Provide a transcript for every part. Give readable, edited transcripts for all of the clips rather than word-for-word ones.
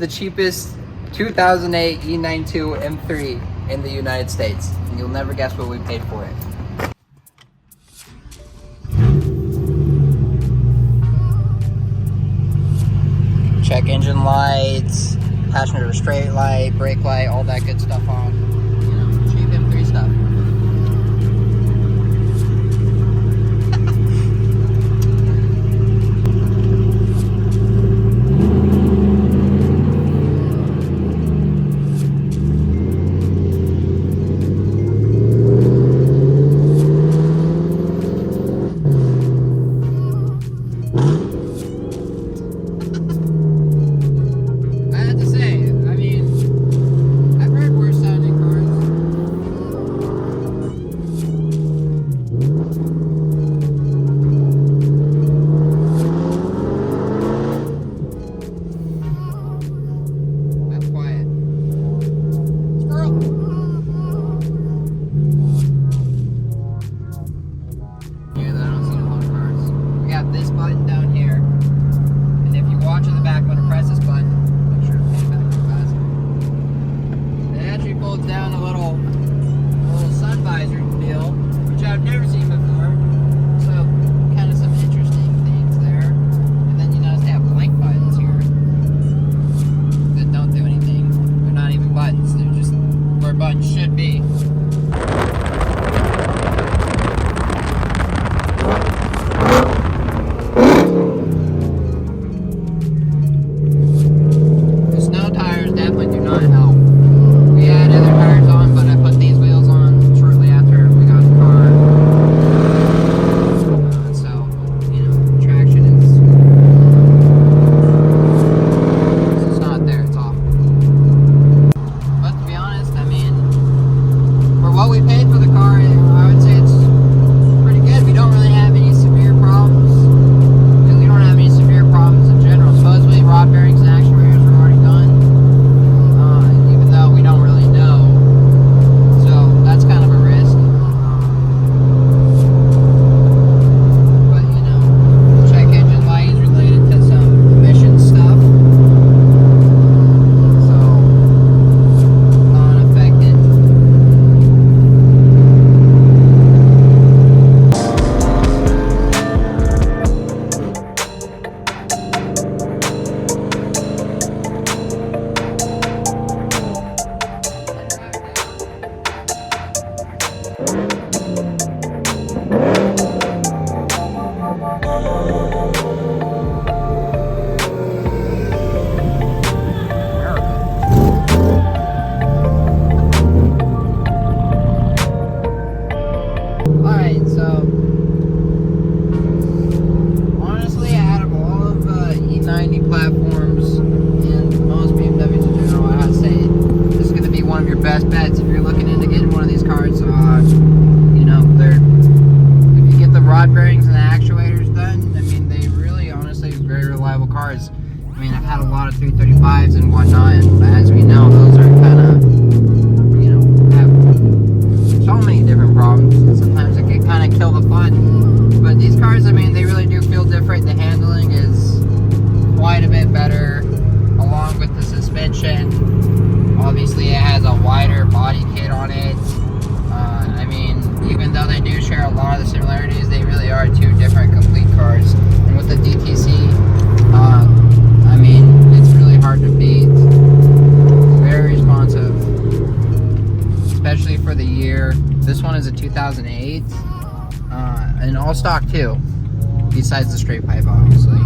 the cheapest 2008 E92 M3 in the United States. And you'll never guess what we paid for it. Check engine lights, passenger restraint light, brake light, all that good stuff on. You know, cheap M3 stuff. This button down here, and if you watch in the back, I'm going to press this button. Make sure to pay back real fast. It actually folds down a little sun visor deal, which I've never seen before. So, kind of some interesting things there. And then you notice they have blank buttons here that don't do anything. They're not even buttons. They're just where buttons should be. Platforms and most BMWs in general, I'd say this is going to be one of your best bets if you're looking into getting one of these cars. You know, if you get the rod bearings and the actuators done, I mean, they really, honestly, very reliable cars. I mean, I've had a lot of 335s and whatnot, and as we know, those are kind of, you know, have so many different problems, and sometimes it can kind of kill the fun. But these cars, I mean, they really do feel different. The handling is quite a bit better, along with the suspension. Obviously it has a wider body kit on it. I mean, even though they do share a lot of the similarities, they really are two different complete cars. And with the DTC, I mean, it's really hard to beat. It's very responsive, especially for the year. This one is a 2008, and all stock too, besides the straight pipe, obviously.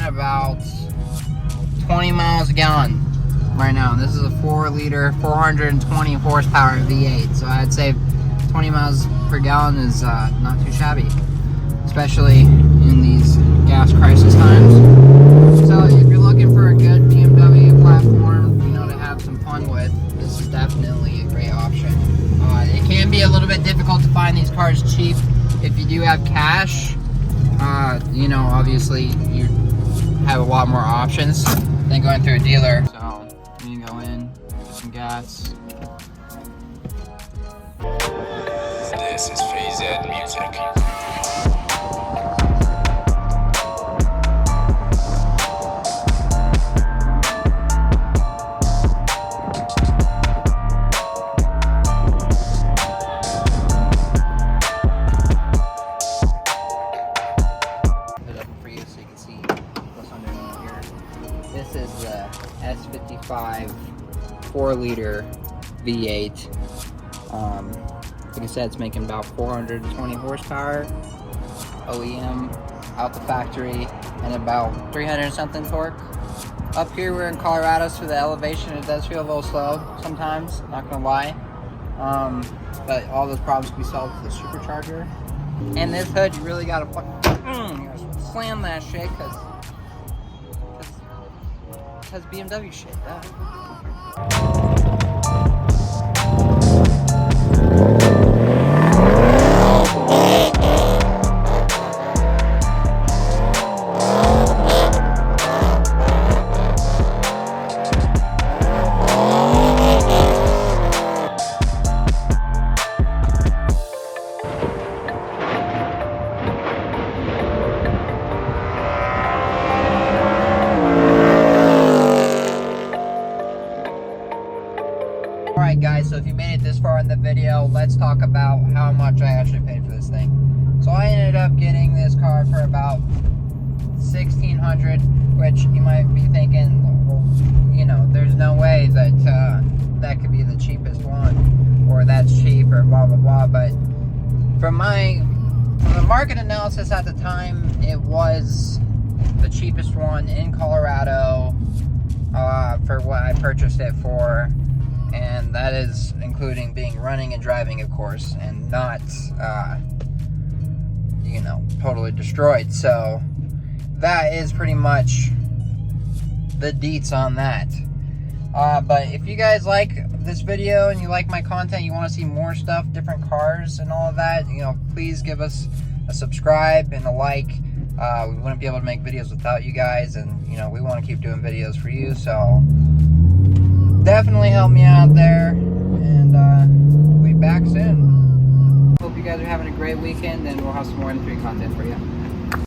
About 20 miles a gallon right now. This is a 4-liter, 420 horsepower V8. So I'd say 20 miles per gallon is not too shabby, especially in these gas crisis times. So if you're looking for a good BMW platform, you know, to have some fun with, this is definitely a great option. It can be a little bit difficult to find these cars cheap if you do have cash. You know, obviously you have a lot more options than going through a dealer. So We can go in, get some gas. This is Phase Ed Music. This is the S55 4-liter V8. Like I said, it's making about 420 horsepower OEM out the factory and about 300 something torque. Up here we're in Colorado, so the elevation it does feel a little slow sometimes, not gonna lie. But all those problems can be solved with the supercharger. And this hood, you really gotta slam that shit because BMW shit, that. Alright guys, so if you made it this far in the video, let's talk about how much I actually paid for this thing. So I ended up getting this car for about $1,600, which you might be thinking, well, you know, there's no way that that could be the cheapest one, or that's cheap, or blah blah blah. But from the market analysis at the time, it was the cheapest one in Colorado for what I purchased it for. And that is including being running and driving, of course, and not, you know, totally destroyed. So that is pretty much the deets on that. But if you guys like this video and you like my content, you want to see more stuff, different cars and all of that, you know, please give us a subscribe and a like. We wouldn't be able to make videos without you guys, and, you know, we want to keep doing videos for you, so definitely help me out there, and we'll be back soon. Hope you guys are having a great weekend, and we'll have some more M3 content for you.